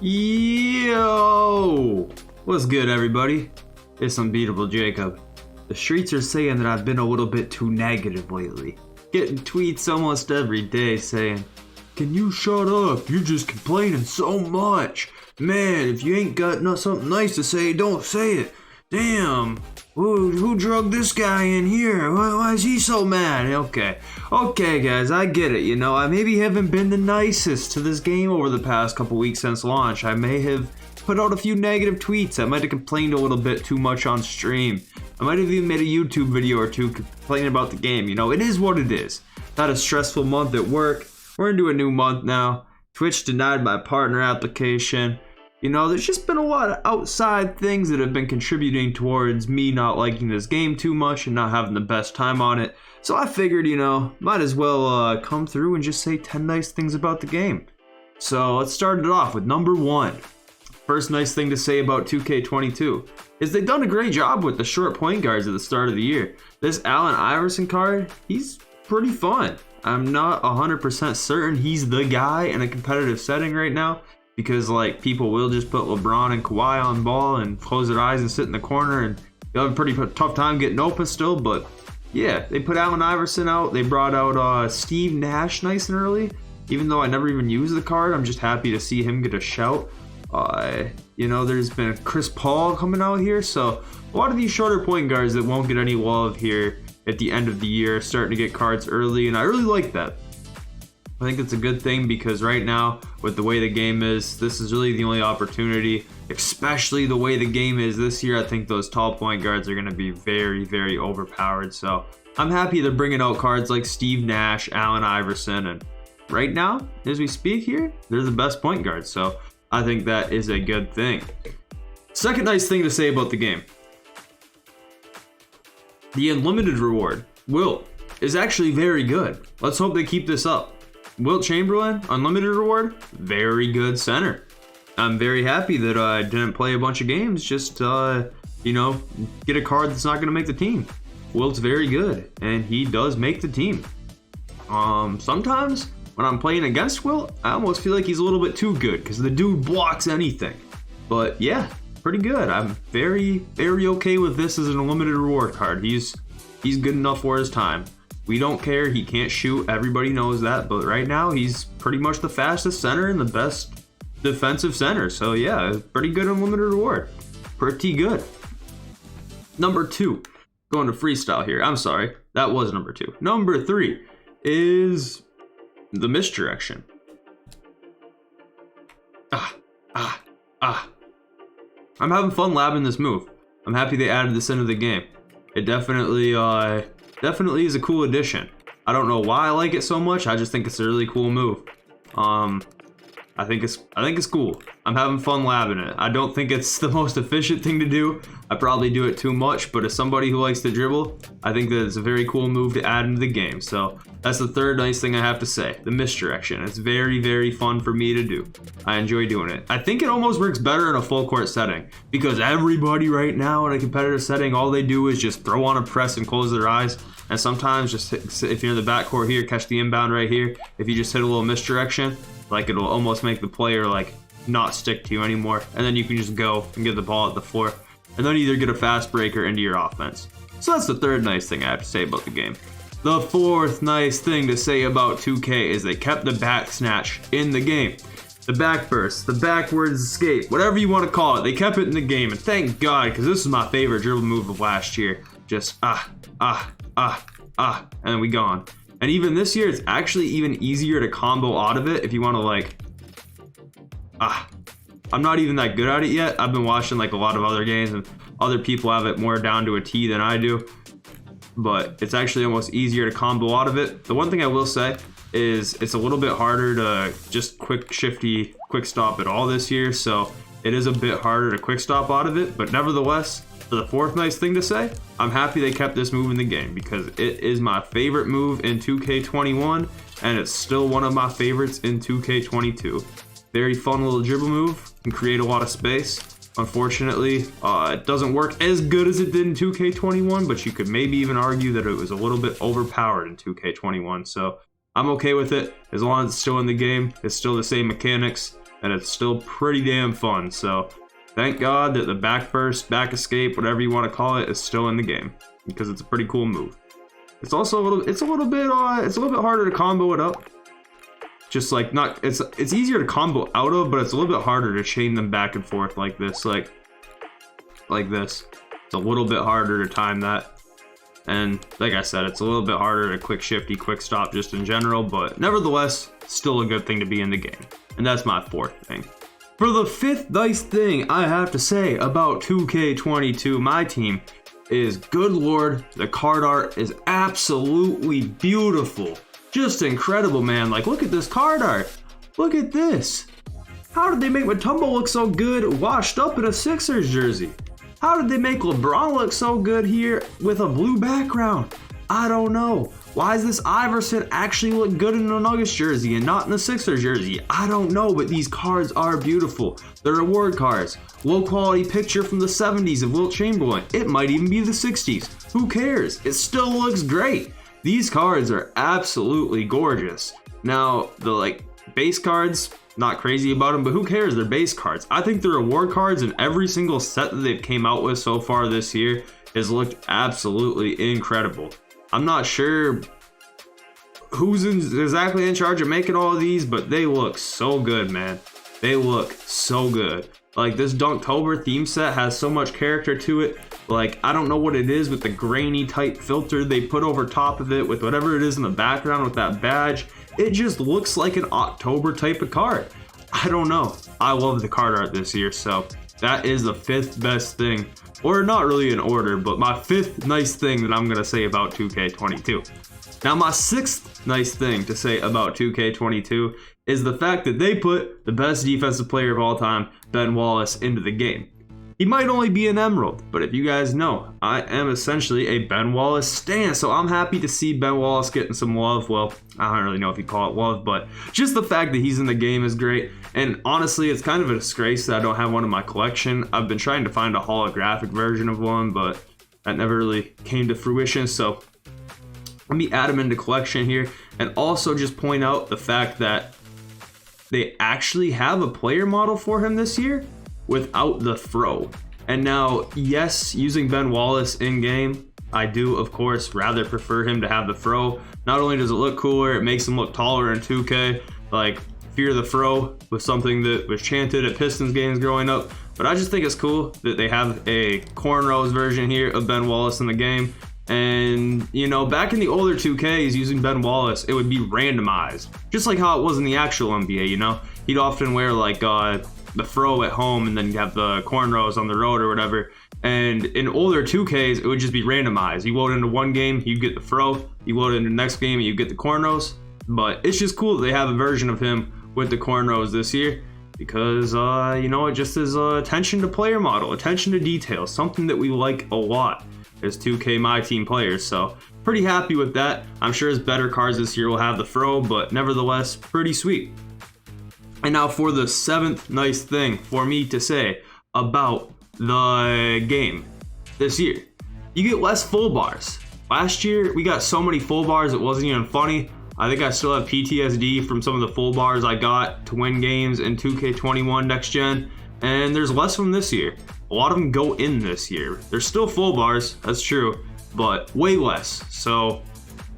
Yo! What's good, everybody? It's Unbeatable Jacob. The streets are saying that I've been a little bit too negative lately. Getting tweets almost every day saying, "Can you shut up? You're just complaining so much. Man, if you ain't got something nice to say, don't say it. Damn, who drugged this guy in here? Why is he so mad?" Okay, guys, I get it. You know, I maybe haven't been the nicest to this game over the past couple weeks since launch. I may have put out a few negative tweets. I might have complained a little bit too much on stream. I might have even made a YouTube video or two complaining about the game. You know, it is what it is. Had a stressful month at work. We're into a new month now. Twitch denied my partner application. You know, there's just been a lot of outside things that have been contributing towards me not liking this game too much and not having the best time on it. So I figured, you know, might as well come through and just say 10 nice things about the game. So let's start it off with number 1. First nice thing to say about 2K22 is they've done a great job with the short point guards at the start of the year. This Allen Iverson card, he's pretty fun. I'm not 100% certain he's the guy in a competitive setting right now, because like people will just put LeBron and Kawhi on ball and close their eyes and sit in the corner, and you'll have a pretty tough time getting open still. But yeah, they put Allen Iverson out. They brought out Steve Nash nice and early. Even though I never even used the card, I'm just happy to see him get a shout. You know, there's been Chris Paul coming out here, so a lot of these shorter point guards that won't get any love here at the end of the year are starting to get cards early, and I really like that. I think it's a good thing because right now, with the way the game is, this is really the only opportunity, especially the way the game is this year. I think those tall point guards are going to be very, very overpowered. So I'm happy they're bringing out cards like Steve Nash, Allen Iverson, and right now, as we speak here, they're the best point guards. So I think that is a good thing. Second nice thing to say about the game. The unlimited reward, Wilt, is actually very good. Let's hope they keep this up. Wilt Chamberlain, unlimited reward, very good center. I'm very happy that I didn't play a bunch of games, just, you know, get a card that's not going to make the team. Wilt's very good, and he does make the team. Sometimes when I'm playing against Wilt, I almost feel like he's a little bit too good because the dude blocks anything. But yeah, pretty good. I'm very, very okay with this as an unlimited reward card. He's good enough for his time. We don't care. He can't shoot. Everybody knows that. But right now, he's pretty much the fastest center and the best defensive center. So yeah, pretty good unlimited reward. Pretty good. Number 2. Going to freestyle here. I'm sorry. That was number 2. Number 3 is the misdirection. I'm having fun labbing this move. I'm happy they added this into the game. It definitely is a cool addition. I don't know why I like it so much. I just think it's a really cool move. I think it's cool. I'm having fun labbing it. I don't think it's the most efficient thing to do. I probably do it too much, but as somebody who likes to dribble, I think that it's a very cool move to add into the game. So that's the third nice thing I have to say, the misdirection. It's very, very fun for me to do. I enjoy doing it. I think it almost works better in a full court setting because everybody right now in a competitive setting, all they do is just throw on a press and close their eyes. And sometimes just if you're in the backcourt here, catch the inbound right here. If you just hit a little misdirection, like it'll almost make the player like not stick to you anymore. And then you can just go and get the ball at the floor and then either get a fast breaker into your offense. So that's the third nice thing I have to say about the game. The fourth nice thing to say about 2K is they kept the back snatch in the game. The back burst, the backwards escape, whatever you want to call it, they kept it in the game. And thank God, because this is my favorite dribble move of last year. Just and then we gone. And even this year, it's actually even easier to combo out of it if you want to like, I'm not even that good at it yet. I've been watching like a lot of other games and other people have it more down to a T than I do. But it's actually almost easier to combo out of it. The one thing I will say is it's a little bit harder to just quick stop at all this year. So it is a bit harder to quick stop out of it, but nevertheless, for the fourth nice thing to say, I'm happy they kept this move in the game because it is my favorite move in 2K21 and it's still one of my favorites in 2K22. Very fun little dribble move, can create a lot of space. Unfortunately, it doesn't work as good as it did in 2K21, but you could maybe even argue that it was a little bit overpowered in 2K21. So I'm okay with it as long as it's still in the game. It's still the same mechanics. and it's still pretty damn fun. So thank God that the back burst, back escape, whatever you want to call it, is still in the game, because it's a pretty cool move. It's also it's a little bit harder to combo it up. Just like it's easier to combo out of, but it's a little bit harder to chain them back and forth like this, like this. It's a little bit harder to time that. And like I said, it's a little bit harder to quick shifty, quick stop just in general, but nevertheless, still a good thing to be in the game. And that's my fourth thing. For the fifth nice thing I have to say about 2K22, my team, is good lord, the card art is absolutely beautiful. Just incredible, man. Like, look at this card art. Look at this. How did they make Mutombo look so good washed up in a Sixers jersey? How did they make LeBron look so good here with a blue background? I don't know. Why does this Iverson actually look good in a Nuggets jersey and not in a Sixers jersey? I don't know, but these cards are beautiful. They're reward cards. Low quality picture from the 70s of Wilt Chamberlain. It might even be the 60s. Who cares? It still looks great. These cards are absolutely gorgeous. Now, the base cards, not crazy about them, but who cares? They're base cards. I think the reward cards in every single set that they've came out with so far this year has looked absolutely incredible. I'm not sure who's exactly in charge of making all of these, but they look so good, man. They look so good. Like, this Dunktober theme set has so much character to it. Like, I don't know what it is with the grainy type filter they put over top of it with whatever it is in the background with that badge. It just looks like an October type of card. I don't know. I love the card art this year, so that is the fifth best thing. Or not really in order, but my fifth nice thing that I'm going to say about 2K22. Now, my sixth nice thing to say about 2K22 is the fact that they put the best defensive player of all time, Ben Wallace, into the game. He might only be an Emerald, but if you guys know, I am essentially a Ben Wallace stan, so I'm happy to see Ben Wallace getting some love. Well, I don't really know if you call it love, but just the fact that he's in the game is great. And honestly, it's kind of a disgrace that I don't have one in my collection. I've been trying to find a holographic version of one, but that never really came to fruition, so let me add him into collection here, and also just point out the fact that they actually have a player model for him this year without the throw. And now, yes, using Ben Wallace in game, I do of course rather prefer him to have the throw. Not only does it look cooler, it makes him look taller in 2K. Like, Fear the Throw was something that was chanted at Pistons games growing up, but I just think it's cool that they have a cornrows version here of Ben Wallace in the game. And, you know, back in the older 2Ks, using Ben Wallace, it would be randomized. Just like how it was in the actual NBA, you know? He'd often wear, like, the throw at home and then you have the cornrows on the road or whatever. And in older 2Ks, it would just be randomized. You load into one game, you get the throw. You load into the next game, you get the cornrows. But it's just cool that they have a version of him with the cornrows this year. Because, you know, it just is attention to player model, attention to detail. Something that we like a lot as 2K My Team players, so pretty happy with that. I'm sure his better cards this year will have the throw, but nevertheless, pretty sweet. And now for the seventh nice thing for me to say about the game this year. You get less full bars. Last year, we got so many full bars it wasn't even funny. I think I still have PTSD from some of the full bars I got to win games in 2K21 Next Gen, and there's less of them this year. A lot of them go in this year. There's still full bars, that's true, but way less. So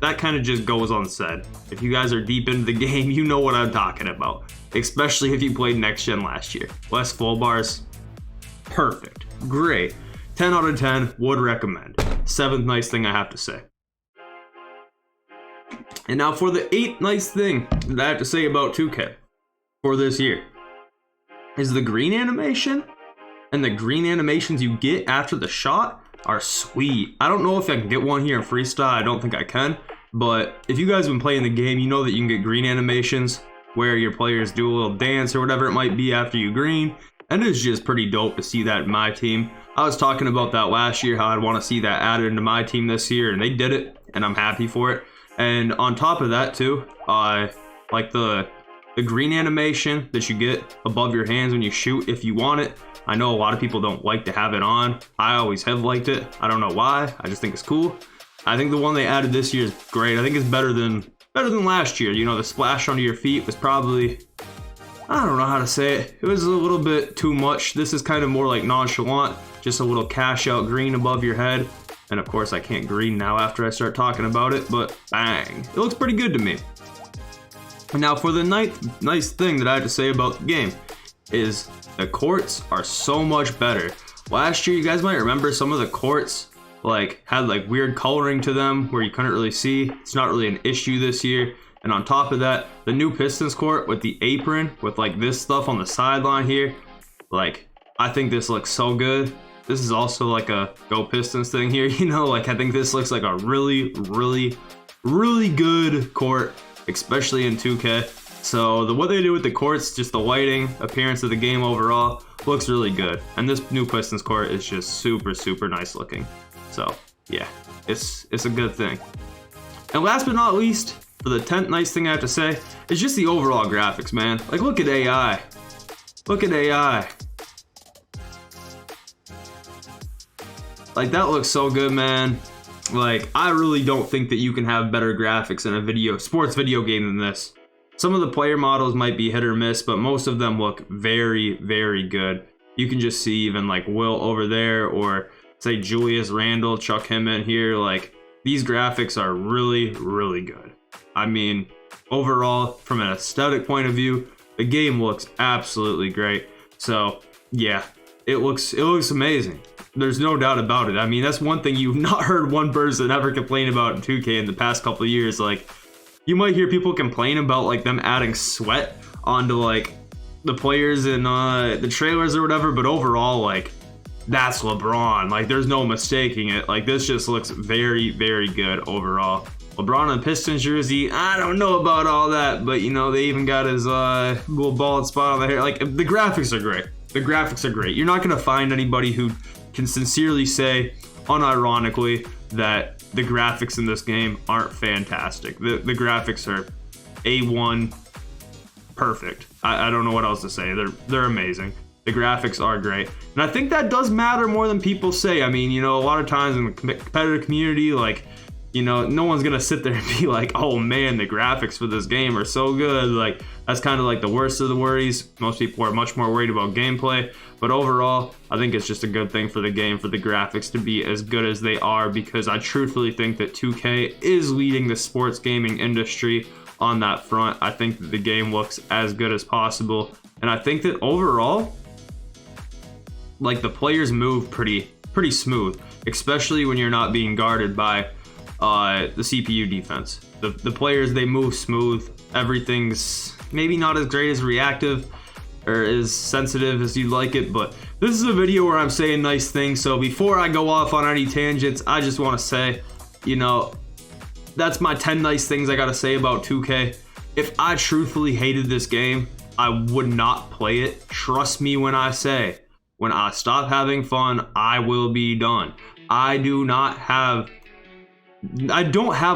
that kind of just goes unsaid. If you guys are deep into the game, you know what I'm talking about. Especially if you played Next Gen last year. Less full bars, perfect, great. 10 out of 10, would recommend. Seventh nice thing I have to say. And now for the eighth nice thing that I have to say about 2K for this year is the green animation. And the green animations you get after the shot are sweet. I don't know if I can get one here in Freestyle. I don't think I can. But if you guys have been playing the game, you know that you can get green animations where your players do a little dance or whatever it might be after you green. And it's just pretty dope to see that in my team. I was talking about that last year, how I'd want to see that added into my team this year, and they did it, and I'm happy for it. And on top of that too, like the green animation that you get above your hands when you shoot if you want it. I know a lot of people don't like to have it on. I always have liked it. I don't know why. I just think it's cool. I think the one they added this year is great. I think it's better than last year. You know, the splash onto your feet was probably I don't know how to say it. It was a little bit too much. This is kind of more like nonchalant, just a little cash out green above your head. And of course I can't green now after I start talking about it, but bang, it looks pretty good to me. And now for the nice thing that I have to say about the game is the courts are so much better. Last year, you guys might remember some of the courts like had like weird coloring to them where you couldn't really see. It's not really an issue this year. And on top of that, the new Pistons court with the apron with like this stuff on the sideline here, like I think this looks so good. This is also like a Go Pistons thing here, you know, like I think this looks like a really good court, especially in 2K. So what they do with the courts, just the lighting, appearance of the game overall, looks really good. And this new Pistons court is just super nice looking. So yeah, it's a good thing. And last but not least, for the 10th nice thing I have to say, is just the overall graphics, man. Like look at AI. Look at AI. Like that looks so good, man. Like I really don't think that you can have better graphics in a sports video game than this. Some of the player models might be hit or miss, but most of them look very good. You can just see even like Will over there, or say Julius Randle, chuck him in here. Like these graphics are really good. I mean, overall, from an aesthetic point of view, the game looks absolutely great. So yeah, it looks amazing. There's no doubt about it. I mean, that's one thing you've not heard one person ever complain about in 2K in the past couple of years. Like, you might hear people complain about like them adding sweat onto like the players in the trailers or whatever, but overall, like, that's LeBron. Like, there's no mistaking it. Like, this just looks very good overall. LeBron in the Pistons jersey, I don't know about all that, but you know, they even got his little bald spot on the hair. Like, the graphics are great. The graphics are great. You're not gonna find anybody who can sincerely say, unironically, that the graphics in this game aren't fantastic. The graphics are A1 perfect. I don't know what else to say. They're amazing. The graphics are great. And I think that does matter more than people say. I mean, you know, a lot of times in the competitive community, like, you know, no one's gonna sit there and be like, oh man, the graphics for this game are so good. Like, that's kind of like the worst of the worries. Most people are much more worried about gameplay. But overall, I think it's just a good thing for the game, for the graphics to be as good as they are, because I truthfully think that 2K is leading the sports gaming industry on that front. I think that the game looks as good as possible. And I think that overall, like, the players move pretty smooth, especially when you're not being guarded by the CPU defense. The players, they move smooth. Everything's maybe not as great as reactive or as sensitive as you'd like it, but this is a video where I'm saying nice things. So before I go off on any tangents, I just want to say, you know, that's my 10 nice things I gotta say about 2K. If I truthfully hated this game, I would not play it. Trust me when I say, when I stop having fun, I will be done. I don't have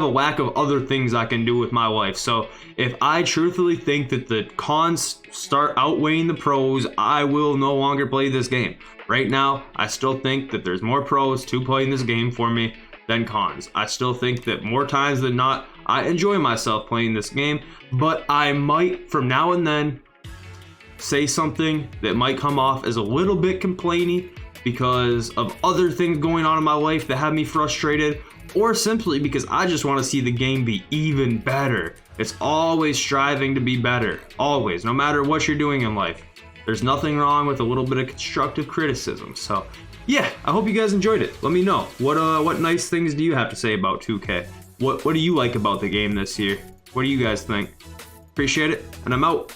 a lack of other things I can do with my life. So if I truthfully think that the cons start outweighing the pros, I will no longer play this game. Right now, I still think that there's more pros to playing this game for me than cons. I still think that more times than not, I enjoy myself playing this game, but I might, from now and then, say something that might come off as a little bit complainy because of other things going on in my life that have me frustrated, or simply because I just want to see the game be even better. It's always striving to be better. Always, no matter what you're doing in life. There's nothing wrong with a little bit of constructive criticism. So yeah, I hope you guys enjoyed it. Let me know. What nice things do you have to say about 2K? What do you like about the game this year? What do you guys think? Appreciate it, and I'm out.